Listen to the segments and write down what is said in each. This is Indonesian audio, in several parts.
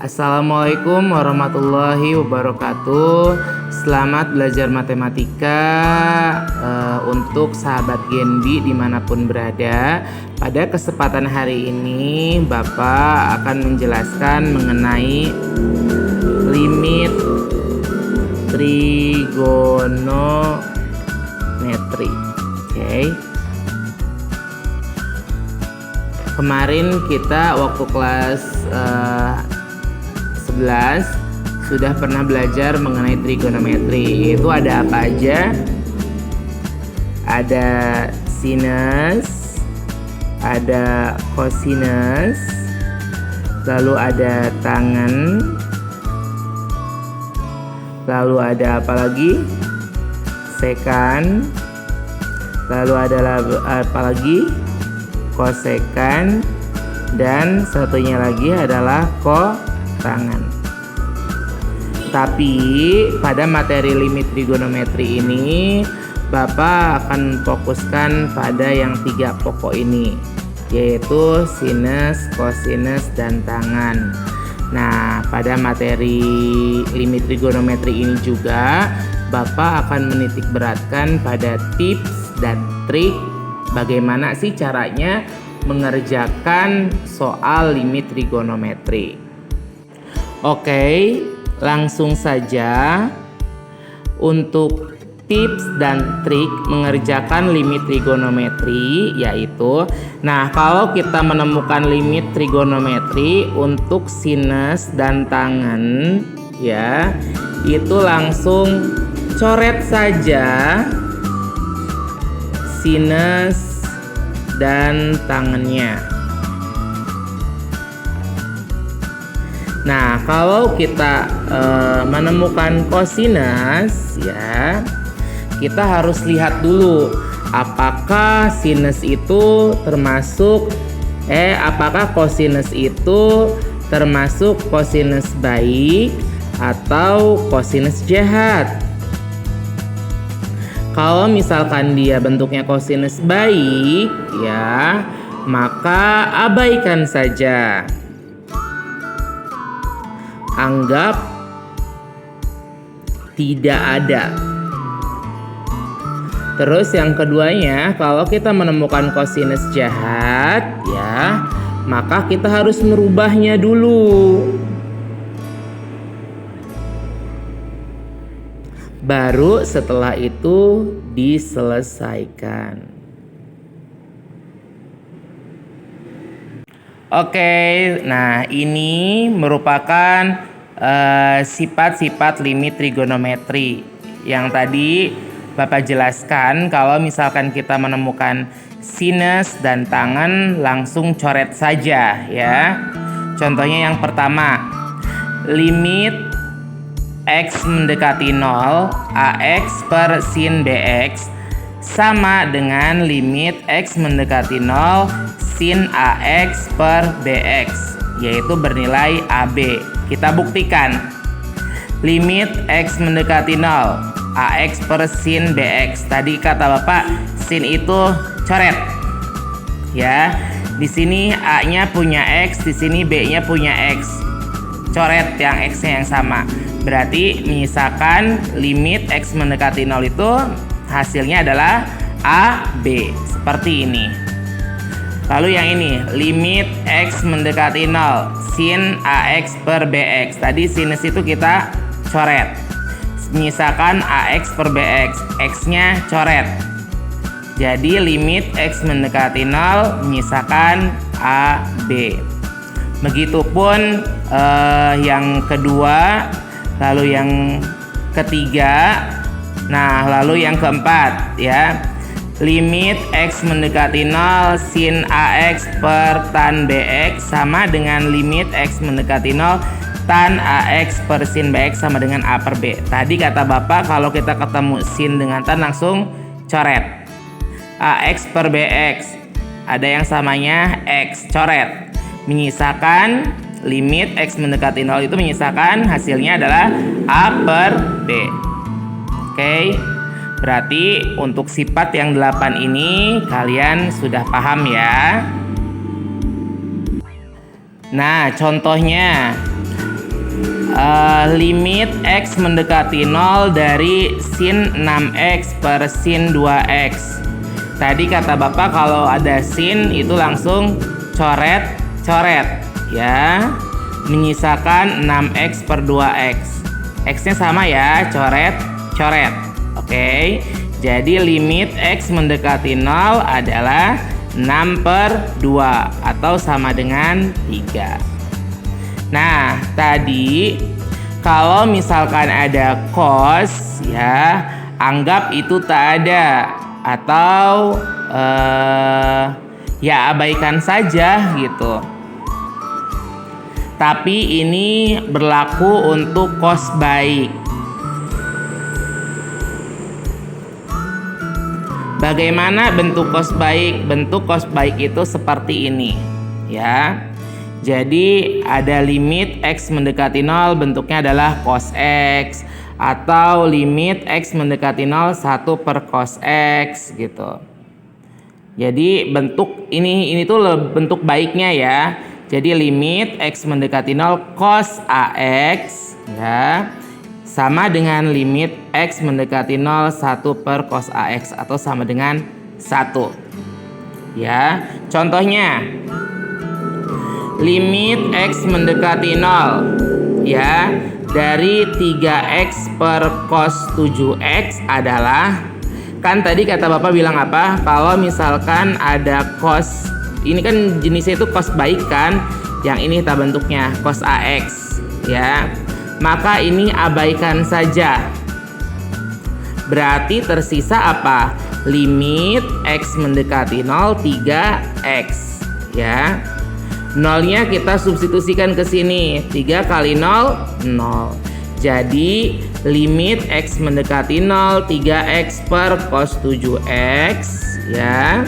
Assalamualaikum warahmatullahi wabarakatuh. Selamat belajar matematika untuk sahabat Genbi dimanapun berada. Pada kesempatan hari ini Bapak akan menjelaskan mengenai limit trigonometri. Oke. Kemarin kita waktu kelas 11 sudah pernah belajar mengenai trigonometri. Itu ada apa aja? Ada sinus, ada kosinus, lalu ada tangen, lalu ada apa lagi? Sekan, lalu ada apa lagi? Kosekan, dan satunya lagi adalah kotangen. Tapi pada materi limit trigonometri ini Bapak akan fokuskan pada yang 3 pokok ini, yaitu sinus, kosinus, dan tangen. Nah, pada materi limit trigonometri ini juga Bapak akan menitik beratkan pada tips dan trik bagaimana sih caranya mengerjakan soal limit trigonometri. Oke, langsung saja untuk tips dan trik mengerjakan limit trigonometri, yaitu kalau kita menemukan limit trigonometri untuk sinus dan tangen, ya, itu langsung coret saja sinus dan tangennya. Nah, kalau kita menemukan kosinus, ya, kita harus lihat dulu apakah sinus itu termasuk apakah kosinus itu termasuk kosinus baik atau kosinus jahat. Kalau misalkan dia bentuknya kosinus baik, ya, maka abaikan saja. Anggap tidak ada. Terus yang keduanya, kalau kita menemukan kosinus jahat, ya, maka kita harus merubahnya dulu. Baru setelah itu diselesaikan. Oke, nah ini merupakan sifat-sifat limit trigonometri yang tadi Bapak jelaskan. Kalau misalkan kita menemukan sinus dan tangen, langsung coret saja, ya. Contohnya yang pertama, limit X mendekati 0, AX per sin BX sama dengan limit X mendekati 0, sin AX per BX, yaitu bernilai AB. Kita buktikan. Limit X mendekati 0, AX per sin BX. Tadi kata Bapak, sin itu coret. Ya, di sini A-nya punya X, di sini B-nya punya X. Coret yang X-nya yang sama. Berarti misalkan limit X mendekati 0 itu hasilnya adalah AB, seperti ini. Lalu yang ini, limit X mendekati 0, sin AX per BX. Tadi sinus itu kita coret. Misalkan AX per BX, X-nya coret. Jadi limit X mendekati 0 menyisakan AB. Begitupun yang kedua, lalu yang ketiga, lalu yang keempat, ya. Limit X mendekati 0, sin AX per tan BX sama dengan limit X mendekati 0, tan AX per sin BX sama dengan A per B. Tadi kata Bapak kalau kita ketemu sin dengan tan langsung coret. AX per BX, ada yang samanya X, coret. Menyisakan limit X mendekati 0 itu menyisakan hasilnya adalah A per B. Oke. Berarti untuk sifat yang 8 ini kalian sudah paham ya. Nah, contohnya limit X mendekati 0 dari sin 6X per sin 2X. Tadi kata Bapak kalau ada sin itu langsung coret-coret ya. Menyisakan 6X per 2X. X-nya sama ya, coret-coret. Oke. Jadi limit X mendekati 0 adalah 6 per 2 atau sama dengan 3. Nah, tadi kalau misalkan ada cos ya, anggap itu tak ada atau ya abaikan saja gitu. Tapi ini berlaku untuk cos baik. Bagaimana bentuk cos baik? Bentuk cos baik itu seperti ini ya. Jadi ada limit X mendekati 0, bentuknya adalah cos X, atau limit X mendekati 0 1 per cos X gitu. Jadi bentuk ini tuh bentuk baiknya ya. Jadi limit X mendekati 0 cos AX ya sama dengan limit X mendekati 0 1 per cos AX atau sama dengan 1 ya. Contohnya limit X mendekati 0 ya dari 3X per cos 7X adalah, kan tadi kata Bapak bilang apa? Kalau misalkan ada cos, ini kan jenisnya itu cos baik kan, yang ini tak bentuknya cos AX ya, maka ini abaikan saja. Berarti tersisa apa? Limit X mendekati 0 3X ya. Nolnya kita substitusikan ke sini. 3 kali 0 0. Jadi limit X mendekati 0 3X per cos 7X ya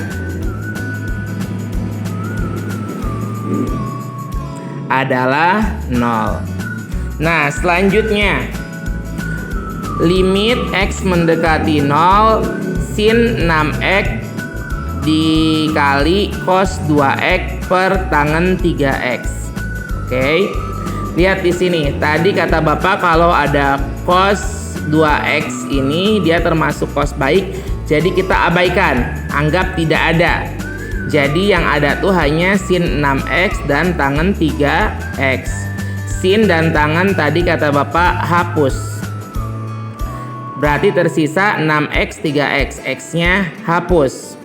adalah 0. Nah, selanjutnya limit X mendekati 0 sin 6X dikali cos 2X per tangen 3X. Oke. Lihat di sini. Tadi kata Bapak kalau ada cos 2X ini dia termasuk cos baik, jadi kita abaikan, anggap tidak ada. Jadi yang ada tuh hanya sin 6X dan tangen 3X. Sin dan tangen tadi kata Bapak hapus. Berarti tersisa 6X 3X. X-nya hapus.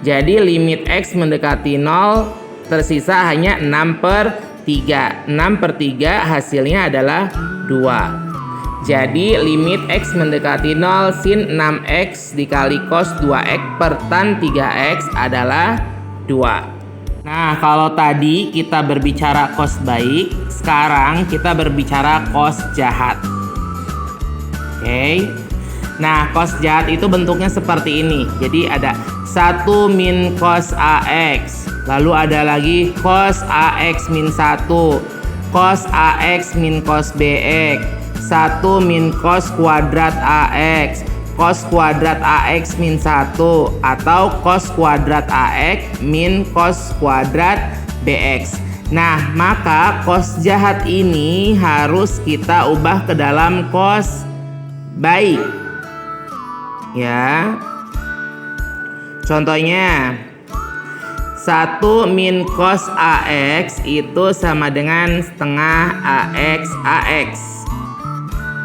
Jadi limit X mendekati 0 tersisa hanya 6 per 3. 6 per 3 hasilnya adalah 2. Jadi limit X mendekati 0 sin 6X dikali cos 2X per tan 3X adalah 2. Nah, kalau tadi kita berbicara cos baik, sekarang kita berbicara cos jahat. Oke. Nah, cos jahat itu bentuknya seperti ini. Jadi ada 1 min cos AX, lalu ada lagi cos AX min 1, cos AX min cos BX, 1 min cos kuadrat AX, cos kuadrat AX min 1, atau cos kuadrat AX min cos kuadrat BX. Nah, maka cos jahat ini harus kita ubah ke dalam cos baik ya. Contohnya 1 min cos AX itu sama dengan setengah AX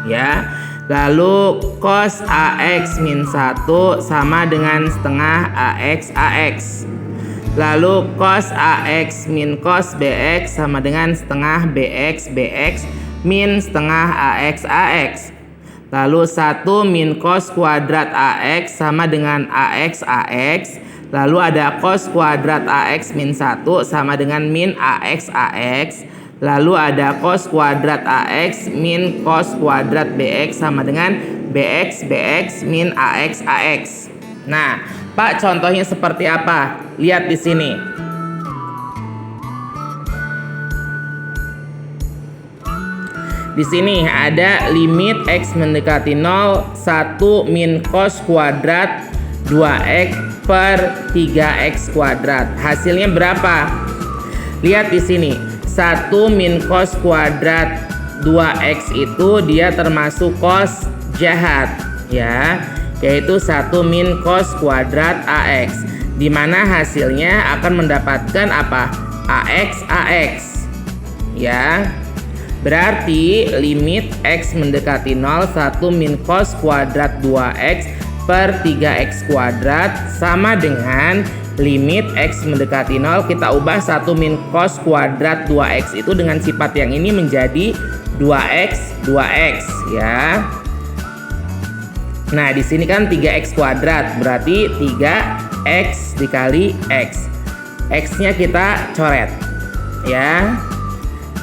ya. Lalu cos AX min 1 sama dengan setengah AX. Lalu cos AX min cos BX sama dengan setengah BX min setengah AX. Lalu 1 min cos kuadrat AX sama dengan AX. Lalu ada cos kuadrat AX min 1 sama dengan min AX. Lalu ada cos kuadrat AX min cos kuadrat BX sama dengan BX min AX. Nah, Pak, contohnya seperti apa? Lihat di sini. Di sini ada limit X mendekati 0 1 min cos kuadrat 2X per 3X kuadrat. Hasilnya berapa? Lihat di sini. 1 min cos kuadrat 2x itu dia termasuk cos jahat ya, yaitu 1 min cos kuadrat AX, dimana hasilnya akan mendapatkan apa? AX ya. Berarti limit x mendekati 0 1 min cos kuadrat 2x per 3x kuadrat sama dengan limit x mendekati 0 kita ubah 1 min cos kuadrat 2x itu dengan sifat yang ini menjadi 2x ya. Nah, di sini kan 3x kuadrat, berarti 3x dikali x. X-nya kita coret ya.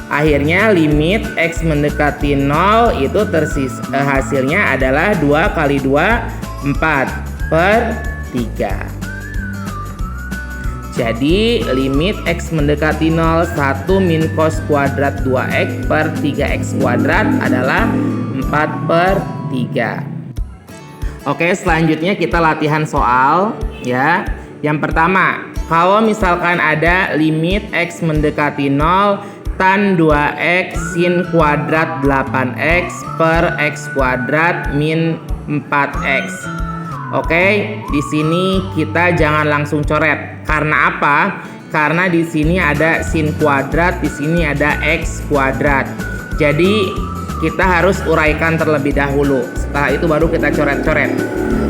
Akhirnya limit x mendekati 0 itu hasilnya adalah 2 kali 2 4 per 3. Jadi limit x mendekati 0 1 min cos kuadrat 2x per 3x kuadrat adalah 4 per 3. Oke, selanjutnya kita latihan soal ya. Yang pertama, kalau misalkan ada limit x mendekati 0 tan 2x sin kuadrat 8x per x kuadrat min 4x. Oke, di sini kita jangan langsung coret. Karena apa? Karena di sini ada sin kuadrat, di sini ada x kuadrat. Jadi kita harus uraikan terlebih dahulu. Setelah itu baru kita coret-coret.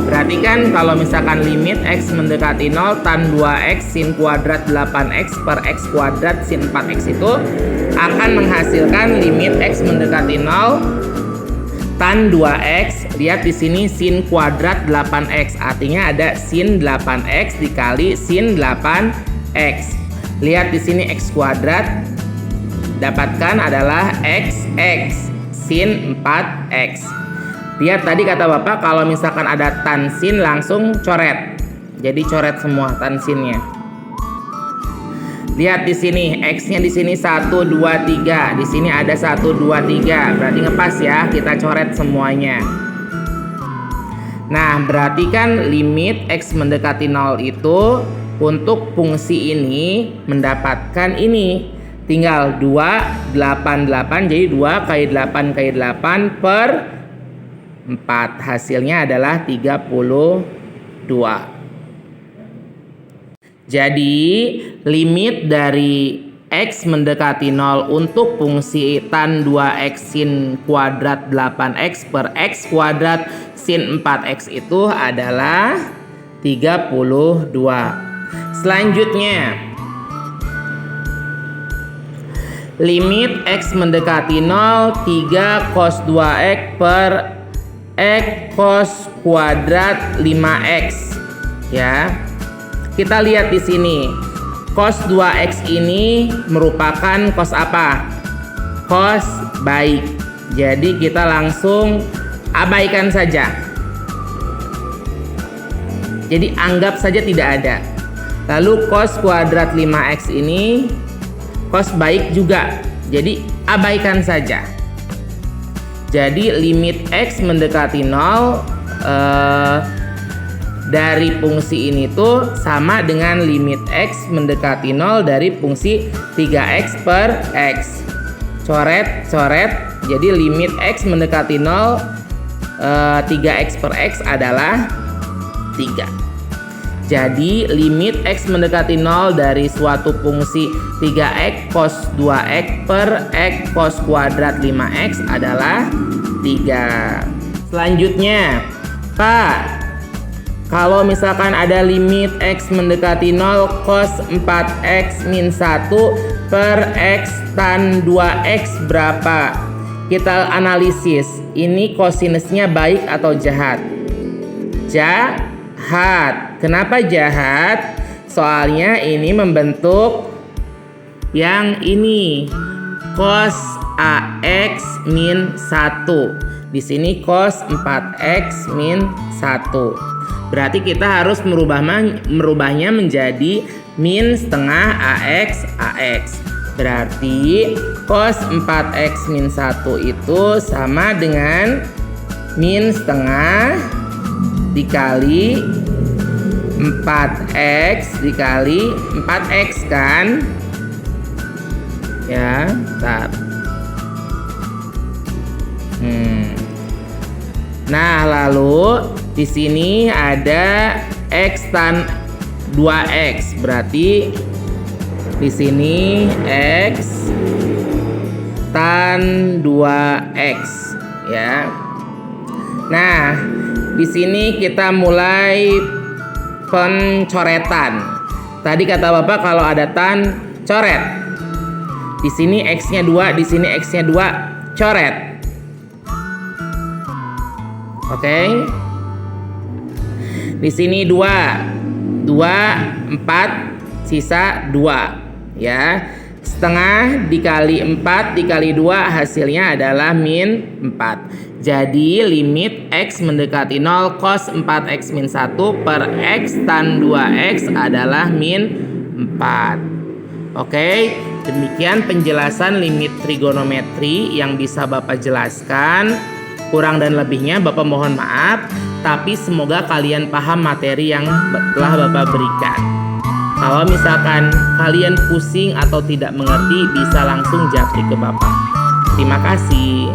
Berarti kan kalau misalkan limit x mendekati 0 tan 2x sin kuadrat 8x per x kuadrat sin 4x itu akan menghasilkan limit x mendekati 0 tan 2x. Lihat di sini sin kuadrat 8x, artinya ada sin 8x dikali sin 8x. Lihat di sini x kuadrat dapatkan adalah x sin 4x. Lihat tadi kata Bapak kalau misalkan ada tan sin langsung coret. Jadi coret semua tan sinnya. Lihat di sini x-nya di sini 1 2 3. Di sini ada 1 2 3. Berarti ngepas ya, kita coret semuanya. Nah, berarti kan limit x mendekati 0 itu untuk fungsi ini mendapatkan ini. Tinggal 2 8 8, jadi 2 kali 8 kali 8 per 4, hasilnya adalah 32. Jadi limit dari x mendekati 0 untuk fungsi tan 2x sin kuadrat 8x per x kuadrat sin 4x itu adalah 32. Selanjutnya, limit x mendekati 0 3 cos 2x per x cos kuadrat 5x ya. Kita lihat di sini cos 2x ini merupakan cos apa? Cos baik. Jadi kita langsung abaikan saja. Jadi anggap saja tidak ada. Lalu cos kuadrat 5x ini cos baik juga. Jadi abaikan saja. Jadi limit x mendekati 0 dari fungsi ini tuh sama dengan limit x mendekati 0 dari fungsi 3x per x. Coret. Jadi limit x mendekati 0 3x per x adalah 3. Jadi limit x mendekati 0 dari suatu fungsi 3x cos 2x per x cos kuadrat 5x adalah 3. Selanjutnya, Pak, kalau misalkan ada limit x mendekati 0 cos 4x min 1 per x tan 2x berapa? Kita analisis, ini kosinusnya baik atau jahat? Jahat. Kenapa jahat? Soalnya ini membentuk yang ini cos AX min 1. Di sini cos 4x min 1. Berarti kita harus merubahnya menjadi min setengah AX. Berarti cos 4x min 1 itu sama dengan min setengah dikali 4x dikali 4x kan? Ya, bentar. Nah, lalu di sini ada X tan 2X. Berarti di sini X tan 2X ya. Nah, di sini kita mulai pencoretan. Tadi kata Bapak kalau ada tan, coret. Di sini X-nya 2, di sini X-nya 2, coret. Oke. Di sini 2, 4, sisa 2 ya. Setengah dikali 4 dikali 2 hasilnya adalah min 4. Jadi limit X mendekati 0 cos 4X min 1 per X tan 2X adalah min 4. Oke, demikian penjelasan limit trigonometri yang bisa Bapak jelaskan. Kurang dan lebihnya Bapak mohon maaf, tapi semoga kalian paham materi yang telah Bapak berikan. Kalau misalkan kalian pusing atau tidak mengerti, bisa langsung japri ke Bapak. Terima kasih.